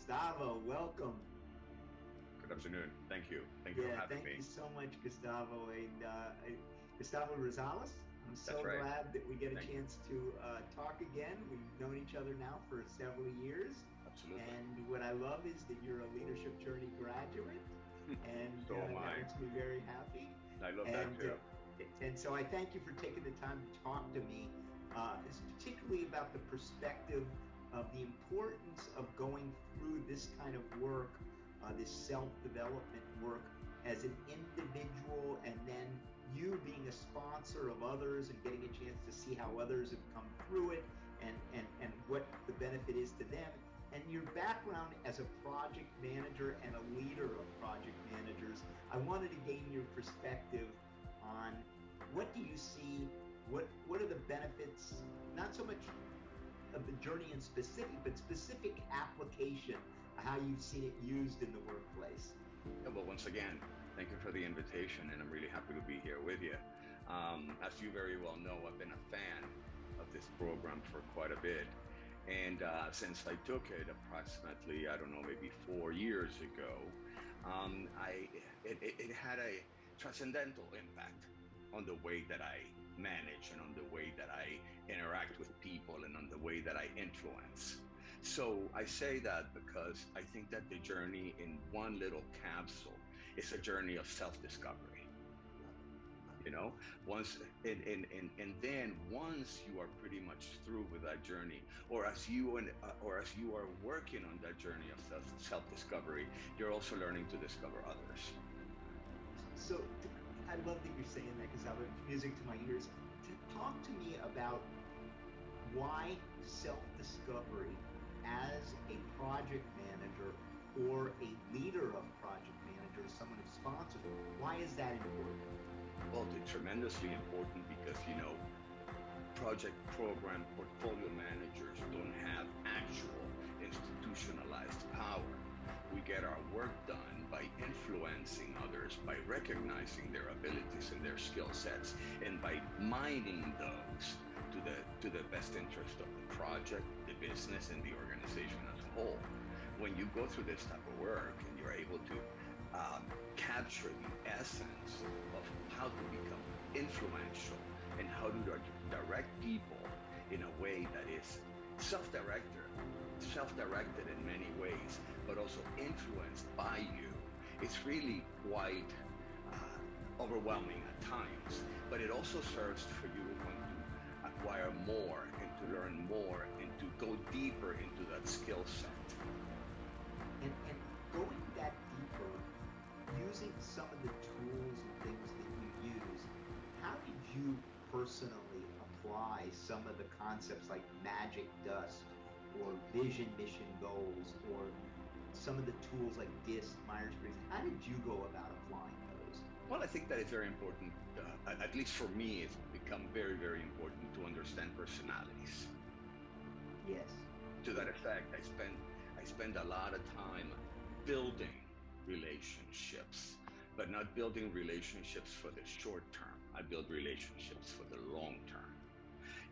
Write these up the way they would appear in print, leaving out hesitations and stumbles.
Gustavo, welcome. Good afternoon. Thank you. Thank you for Yeah, having thank me. you so much, Gustavo. And Gustavo Rosales, I'm That's so right. glad that we get a Thank you. chance to talk again. We've known each other now for several years. Absolutely. And what I love is that you're a Leadership Journey graduate, and So am that I. makes me very happy. I love that And too. so I thank you for taking the time to talk to me, it's particularly about the perspective of the importance of going through this kind of work, this self-development work as an individual, and then you being a sponsor of others and getting a chance to see how others have come through it and what the benefit is to them. And your background as a project manager and a leader of project managers, I wanted to gain your perspective on what do you see, what are the benefits, not so much of the journey in specific, but specific application, how you've seen it used in the workplace. Yeah, well, once again, thank you for the invitation, and I'm really happy to be here with you. As you very well know, I've been a fan of this program for quite a bit. And since I took it approximately, I don't know, maybe 4 years ago, it had a transcendental impact on the way that I manage and on the way that I interact with people and on the way that I influence. So I say that because I think that the journey in one little capsule is a journey of self-discovery. You know, and then once you are pretty much through with that journey, or as you are working on that journey of self-discovery, you're also learning to discover others. So I love that you're saying that, because it's music to my ears. Talk to me about why self-discovery as a project manager or a leader of project managers, someone who sponsors them. Why is that important? Well, it's tremendously important because, you know, project program portfolio managers don't have actual institutionalized power. We get our work done by influencing others, by recognizing their abilities and their skill sets, and by mining those to the best interest of the project, the business, and the organization as a whole. When you go through this type of work and you're able to capture the essence of how to become influential and how to direct people in a way that is self-directed in many ways, but also influenced by you, it's really quite overwhelming at times. But it also serves for you when to acquire more and to learn more and to go deeper into that skill set. And going that deeper, using some of the tools and things that you use, how did you personally apply some of the concepts like magic dust or vision mission goals or some of the tools like DISC, Myers-Briggs? How did you go about applying those? Well, I think that it's very important, at least for me, it's become very, very important to understand personalities. Yes. To that effect, I spend a lot of time building relationships, but not building relationships for the short term. I build relationships for the long term.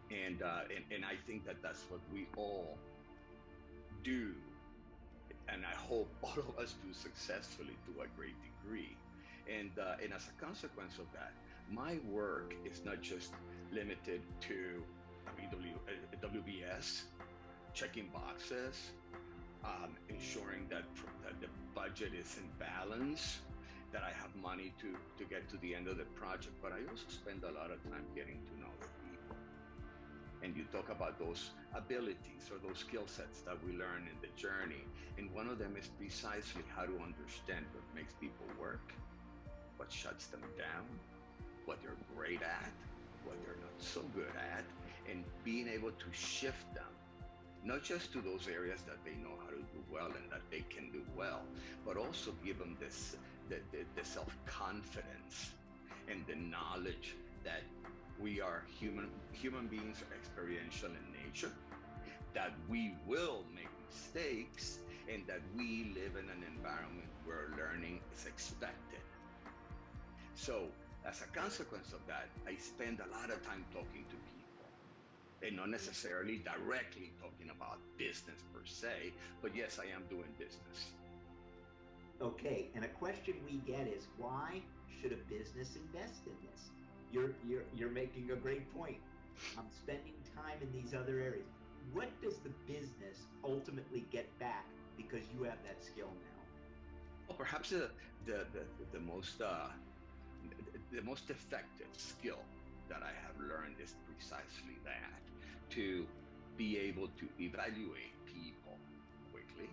And I think that that's what we all do. And I hope all of us do successfully to a great degree. And as a consequence of that, my work is not just limited to WBS, checking boxes, ensuring that the budget is in balance, that I have money to get to the end of the project, but I also spend a lot of time getting to know the people. And you talk about those abilities or those skill sets that we learn in the journey. And one of them is precisely how to understand what makes people work, what shuts them down, what they're great at, what they're not so good at, and being able to shift them not just to those areas that they know how to do well and that they can do well, but also give them this the self-confidence and the knowledge that we are human beings are experiential in nature, that we will make mistakes, and that we live in an environment where learning is expected. So as a consequence of that, I spend a lot of time talking to people. and not necessarily directly talking about business per se, but yes, I am doing business. Okay, and a question we get is, why should a business invest in this? You're making a great point. I'm spending time in these other areas. What does the business ultimately get back because you have that skill now? Well, perhaps the most the most effective skill that I have learned is precisely that, to be able to evaluate people quickly,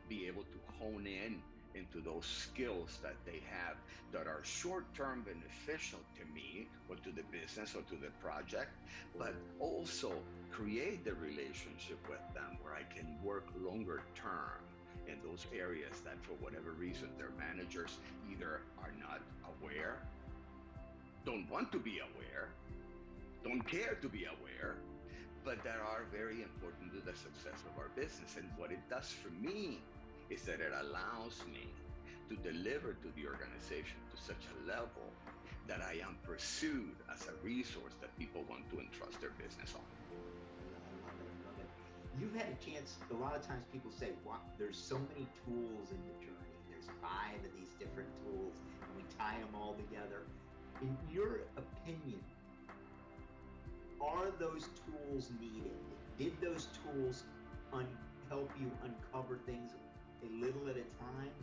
be able to hone in into those skills that they have that are short-term beneficial to me or to the business or to the project, but also create the relationship with them where I can work longer term in those areas that for whatever reason their managers either are not aware, don't want to be aware, don't care to be aware, but that are very important to the success of our business. And what it does for me is that it allows me to deliver to the organization to such a level that I am pursued as a resource that people want to entrust their business on. I love it. I love it. You've had a chance, a lot of times people say, wow, there's so many tools in the journey. There's 5 of these different tools, and we tie them all together. In your opinion, are those tools needed? Did those tools help you uncover things a little at a time?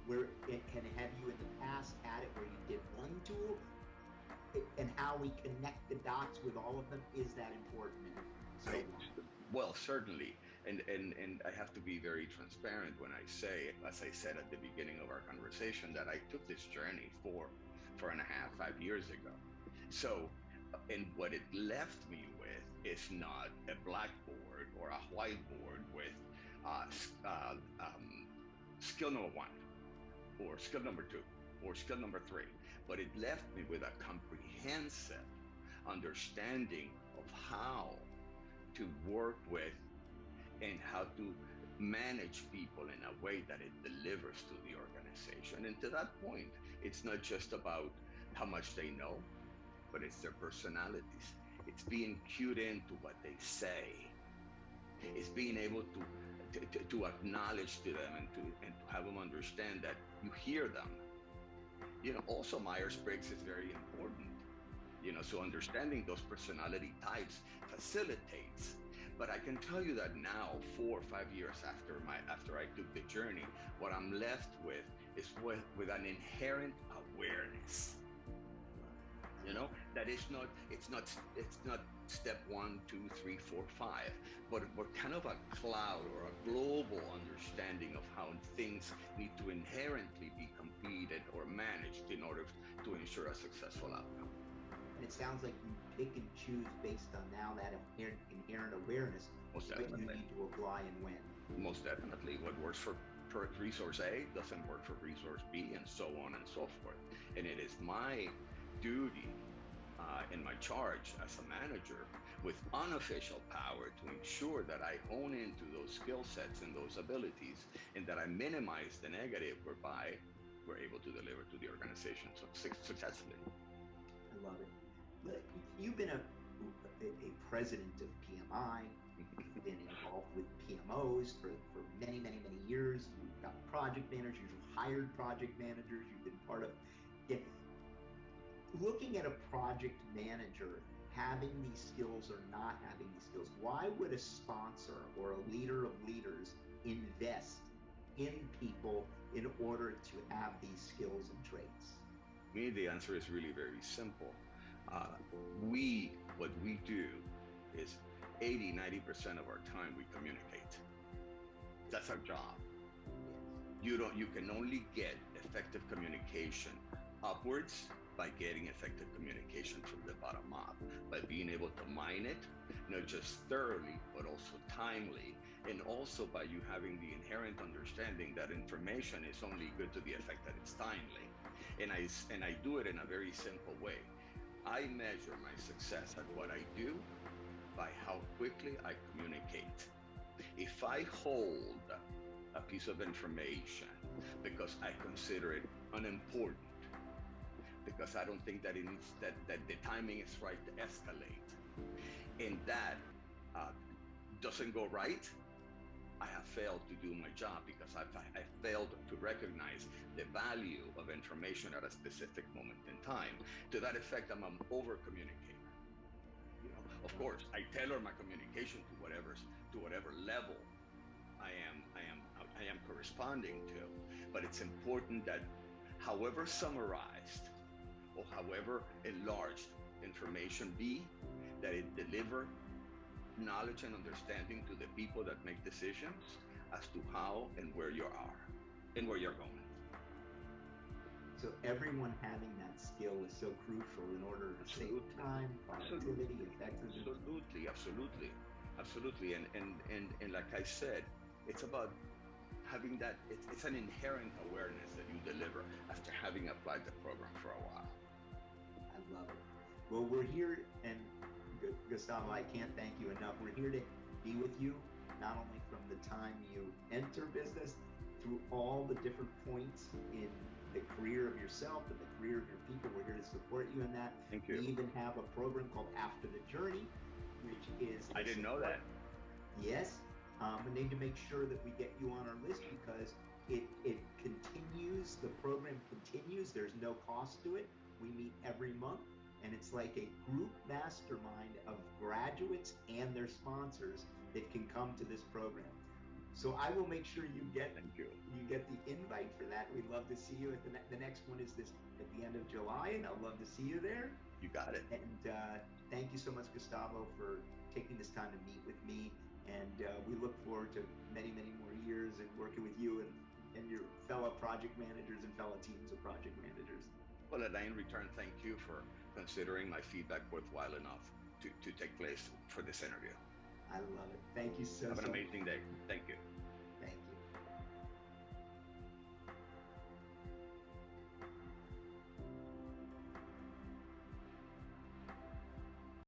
Where and have you in the past had it where you did one tool, and how we connect the dots with all of them, is that important? Well, certainly, and I have to be very transparent when I say, as I said at the beginning of our conversation, that I took this journey 4.5, 5 years ago. So, and what it left me with is not a blackboard or a whiteboard with skill number 1, or skill number 2, or skill number 3, but it left me with a comprehensive understanding of how to work with and how to manage people in a way that it delivers to the organization. And to that point, it's not just about how much they know, but it's their personalities. It's being cued into what they say. It's being able to acknowledge to them and to have them understand that you hear them. Also Myers-Briggs is very important. So understanding those personality types facilitates. But I can tell you that now, 4 or 5 years after I took the journey, what I'm left with is with an inherent awareness. That it's not step 1, 2, 3, 4, 5, but kind of a cloud or a global understanding of how things need to inherently be completed or managed in order to ensure a successful outcome. And it sounds like you pick and choose based on now that inherent awareness, what you need to apply and when. Most definitely. What works for resource A doesn't work for resource B, and so on and so forth. And it is my duty and my charge as a manager with unofficial power to ensure that I hone into those skill sets and those abilities, and that I minimize the negative whereby we're able to deliver to the organization successfully. I love it. You've been a president of PMI. You've been involved with PMOs for many, many, many years. You've got project managers. You've hired project managers. You've been part of it. Looking at a project manager having these skills or not having these skills, why would a sponsor or a leader of leaders invest in people in order to have these skills and traits? Me, the answer is really very simple. What we do is 80-90% of our time we communicate. That's our job. You can only get effective communication upwards by getting effective communication from the bottom up, by being able to mine it, not just thoroughly, but also timely, and also by you having the inherent understanding that information is only good to the effect that it's timely. And I do it in a very simple way. I measure my success at what I do by how quickly I communicate. If I hold a piece of information because I consider it unimportant, because I don't think that it needs that the timing is right to escalate, and that doesn't go right, I have failed to do my job because I failed to recognize the value of information at a specific moment in time. To that effect, I'm an over communicator. You know, of course, I tailor my communication to whatever level I am corresponding to. But it's important that, however summarized or however enlarged information be, that it deliver knowledge and understanding to the people that make decisions as to how and where you are and where you're going. So everyone having that skill is so crucial in order to save time, productivity, effectiveness. Absolutely. And like I said, it's about having that, it's an inherent awareness that you deliver after having applied the program for a while. I love it. Well, we're here, and Gustavo, I can't thank you enough. We're here to be with you, not only from the time you enter business, through all the different points in the career of yourself and the career of your people. We're here to support you in that. Thank you. We even have a program called After the Journey, which is... I didn't know that. Yes. We need to make sure that we get you on our list because it continues, the program continues. There's no cost to it. We meet every month, and it's like a group mastermind of graduates and their sponsors that can come to this program. So I will make sure you get the invite for that. We'd love to see you at the next one is this at the end of July, and I'd love to see you there. You got it. And thank you so much, Gustavo, for taking this time to meet with me. And we look forward to many, many more years and working with you and your fellow project managers and fellow teams of project managers. Well, and I in return thank you for considering my feedback worthwhile enough to take place for this interview. I love it. Thank you so much. Have an amazing day.